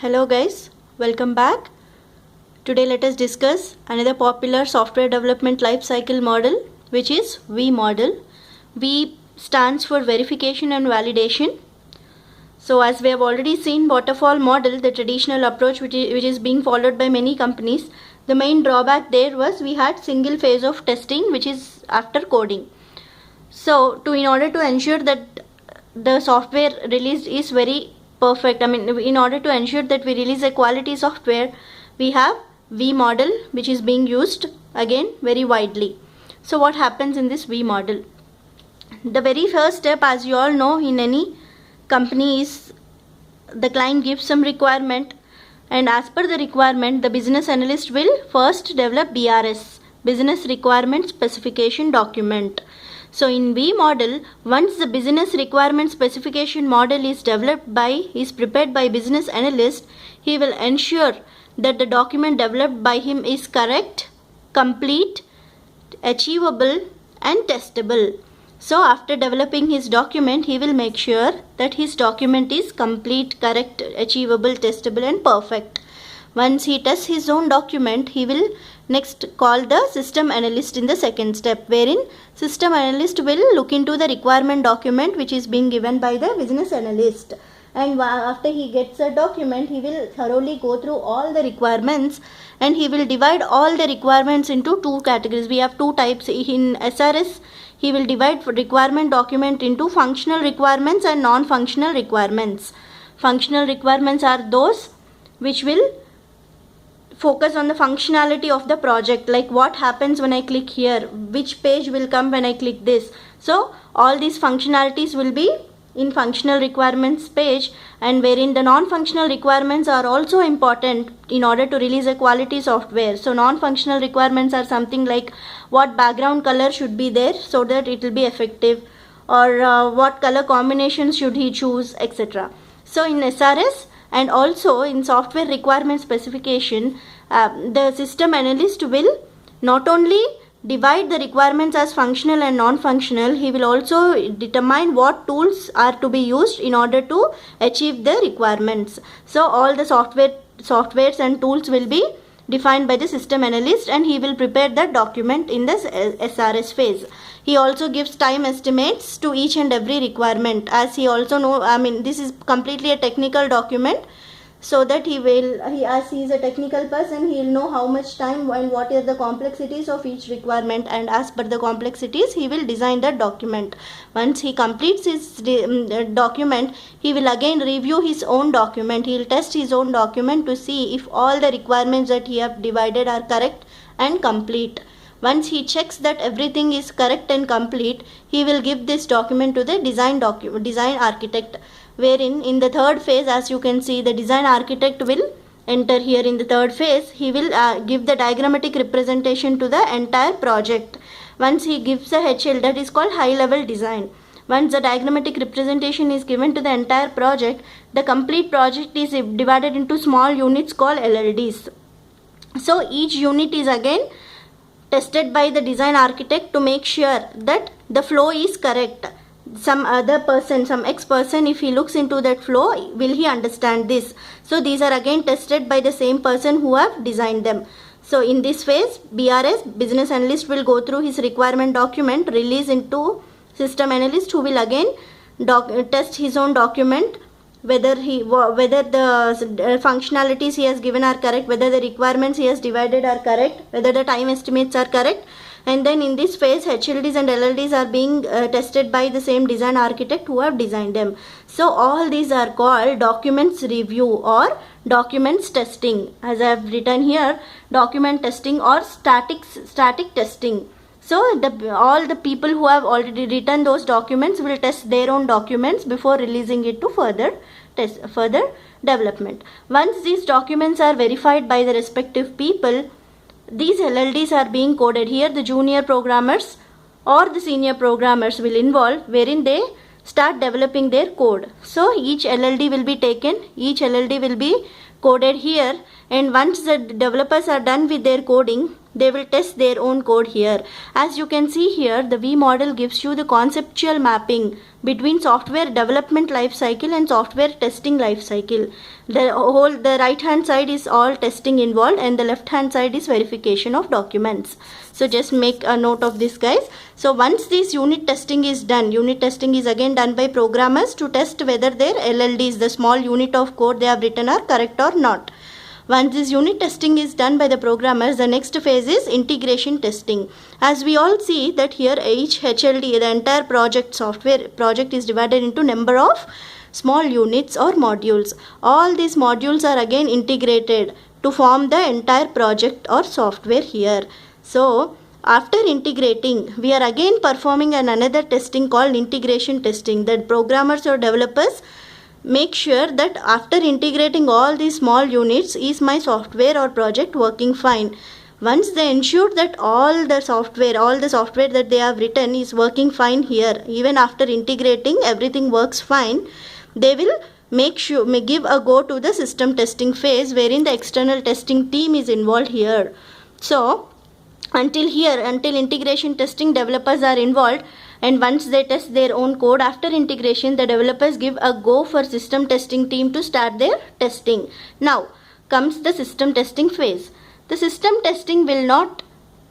Hello guys, welcome back. Today let us discuss another popular software development lifecycle model, which is V model. V stands for verification and validation. So as we have already seen waterfall model, the traditional approach which is being followed by many companies, the main drawback there was we had single phase of testing, which is after coding. So in order to ensure that the software released is very perfect, in order to ensure that we release a quality software, we have V model which is being used again very widely. So what happens in this V model? The very first step, as you all know, in any company is the client gives some requirement, and as per the requirement the business analyst will first develop BRS, business requirement specification document. So in V model, once the business requirement specification model is prepared by business analyst, he will ensure that the document developed by him is correct, complete, achievable and testable. So after developing his document, he will make sure that his document is complete, correct, achievable, testable and perfect. Once he tests his own document, he will next call the system analyst in the second step, wherein system analyst will look into the requirement document which is being given by the business analyst, and after he gets a document, he will thoroughly go through all the requirements and he will divide all the requirements into two categories. We have two types in SRS. He will divide requirement document into functional requirements and non-functional requirements. Functional requirements are those which will focus on the functionality of the project, like what happens when I click here, which page will come when I click this. So all these functionalities will be in functional requirements page, and wherein the non-functional requirements are also important in order to release a quality software. So non-functional requirements are something like what background color should be there so that it will be effective, or what color combinations should he choose, etc. So in SRS and also in software requirement specification, the system analyst will not only divide the requirements as functional and non-functional, he will also determine what tools are to be used in order to achieve the requirements. So all the softwares and tools will be defined by the system analyst, and he will prepare that document in this SRS phase. He also gives time estimates to each and every requirement, as he also know, this is completely a technical document, so that as he is a technical person, he will know how much time and what are the complexities of each requirement, and as per the complexities he will design that document. Once he completes his document, he will again review his own document. He will test his own document to see if all the requirements that he have divided are correct and complete. Once he checks that everything is correct and complete, he will give this document to the design architect, wherein in the third phase, as you can see, the design architect will enter here. In the third phase, he will give the diagrammatic representation to the entire project. Once he gives a HL, that is called high level design. Once the diagrammatic representation is given to the entire project, the complete project is divided into small units called LLDs. So each unit is again tested by the design architect to make sure that the flow is correct. Some other person, some X person, if he looks into that flow, will he understand this? So these are again tested by the same person who have designed them. So in this phase, BRS, business analyst, will go through his requirement document, release into system analyst, who will again test his own document, whether the functionalities he has given are correct, whether the requirements he has divided are correct, whether the time estimates are correct. And then in this phase, HLDs and LLDs are being tested by the same design architect who have designed them. So all these are called documents review or documents testing. As I have written here, document testing or static testing. So all the people who have already written those documents will test their own documents before releasing it to further development. Once these documents are verified by the respective people, these LLDs are being coded. Here the junior programmers or the senior programmers will involve, wherein they start developing their code. So each LLD will be taken, each LLD will be coded here, and once the developers are done with their coding, they will test their own code here. As you can see here, the V model gives you the conceptual mapping between software development life cycle and software testing life cycle. The right hand side is all testing involved and the left hand side is verification of documents. So just make a note of this, guys. So once this unit testing is done, unit testing is again done by programmers to test whether their LLDs, the small unit of code they have written, are correct or not. Once this unit testing is done by the programmers, the next phase is integration testing. As we all see that here each HLD, the entire software project is divided into number of small units or modules. All these modules are again integrated to form the entire project or software here. So after integrating, we are again performing another testing called integration testing, that programmers or developers make sure that after integrating all these small units, is my software or project working fine. Once they ensure that all the software that they have written is working fine here, even after integrating everything works fine, they will give a go to the system testing phase, wherein the external testing team is involved here. So until integration testing, developers are involved, and once they test their own code after integration, the developers give a go for system testing team to start their testing. Now comes the system testing phase. The system testing will not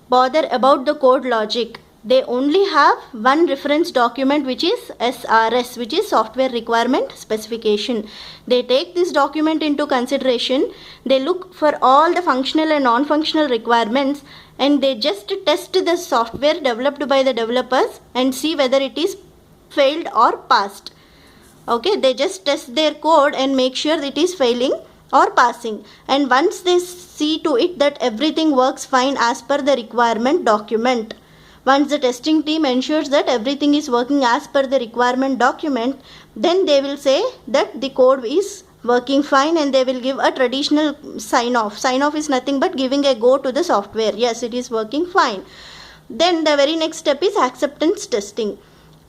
bother about the code logic. They only have one reference document, which is SRS, which is software requirement specification. They take this document into consideration. They look for all the functional and non-functional requirements, and they just test the software developed by the developers and see whether it is failed or passed. Okay, they just test their code and make sure it is failing or passing. And once they see to it that everything works fine as per the requirement document, once the testing team ensures that everything is working as per the requirement document, then they will say that the code is working fine, and they will give a traditional sign off. Sign off is nothing but giving a go to the software. Yes, it is working fine. Then the very next step is acceptance testing.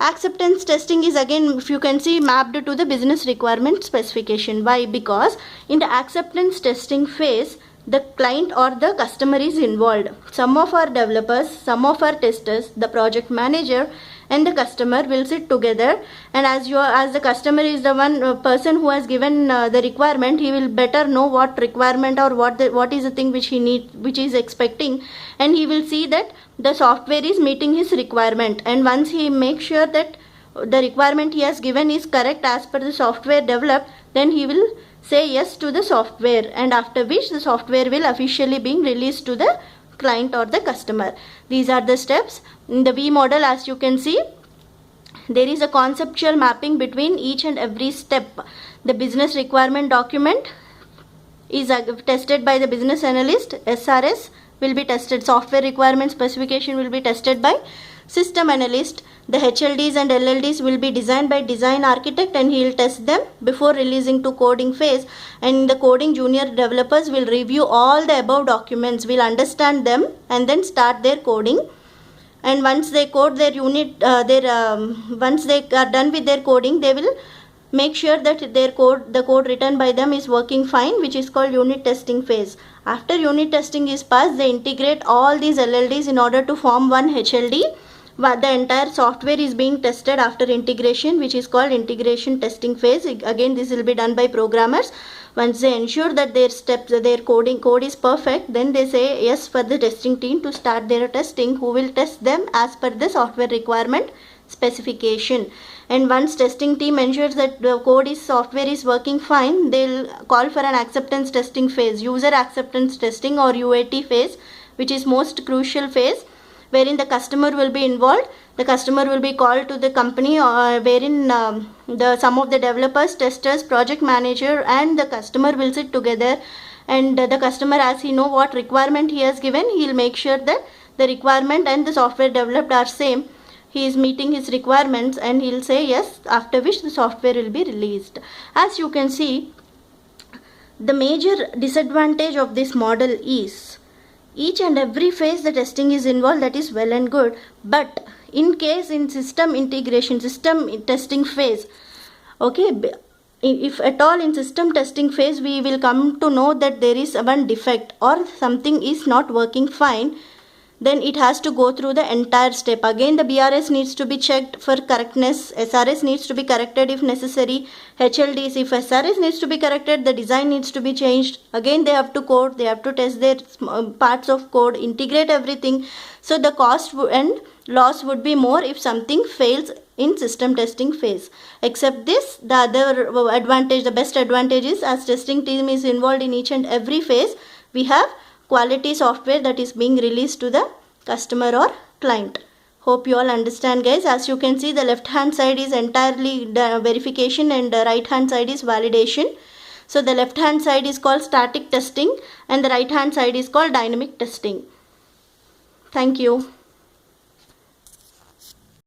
Acceptance testing is again, if you can see, mapped to the business requirement specification. Why? Because in the acceptance testing phase, the client or the customer is involved. Some of our developers, some of our testers, the project manager and the customer will sit together, and as the customer is the one person who has given the requirement, he will better know what requirement or what is the thing which he is expecting, and he will see that the software is meeting his requirement. And once he makes sure that the requirement he has given is correct as per the software developed, then he will say yes to the software, and after which the software will officially be released to the client or the customer. These are the steps. In the V model, as you can see, there is a conceptual mapping between each and every step. The business requirement document is tested by the business analyst. SRS will be tested. Software requirement specification will be tested by system analyst. The HLDs and LLDs will be designed by design architect, and he will test them before releasing to coding phase. And the coding junior developers will review all the above documents, will understand them, and then start their coding. And once they code their unit, once they are done with their coding, they will make sure that the code written by them is working fine, which is called unit testing phase. After unit testing is passed, they integrate all these LLDs in order to form one HLD. The entire software is being tested after integration, which is called integration testing phase. Again, this will be done by programmers. Once they ensure that their code is perfect, then they say yes for the testing team to start their testing, who will test them as per the software requirement specification. And once testing team ensures that the software is working fine, they'll call for an acceptance testing phase, user acceptance testing or UAT phase, which is most crucial phase, wherein the customer will be involved. The customer will be called to the company, wherein some of the developers, testers, project manager and the customer will sit together, and the customer, as he know what requirement he has given, he will make sure that the requirement and the software developed are same. He is meeting his requirements, and he will say yes, after which the software will be released. As you can see, the major disadvantage of this model is each and every phase the testing is involved. That is well and good, but in case in system integration, system testing phase, okay, if at all in system testing phase we will come to know that there is one defect or something is not working fine, then it has to go through the entire step. Again the BRS needs to be checked for correctness, SRS needs to be corrected if necessary, HLDs, if SRS needs to be corrected, the design needs to be changed. Again they have to code, they have to test their parts of code, integrate everything. So the cost and loss would be more if something fails in system testing phase. Except this, the other advantage, the best advantage is, as testing team is involved in each and every phase, we have quality software that is being released to the customer or client. Hope you all understand, guys. As you can see, the left hand side is entirely verification and the right hand side is validation. So the left hand side is called static testing and the right hand side is called dynamic testing. Thank you.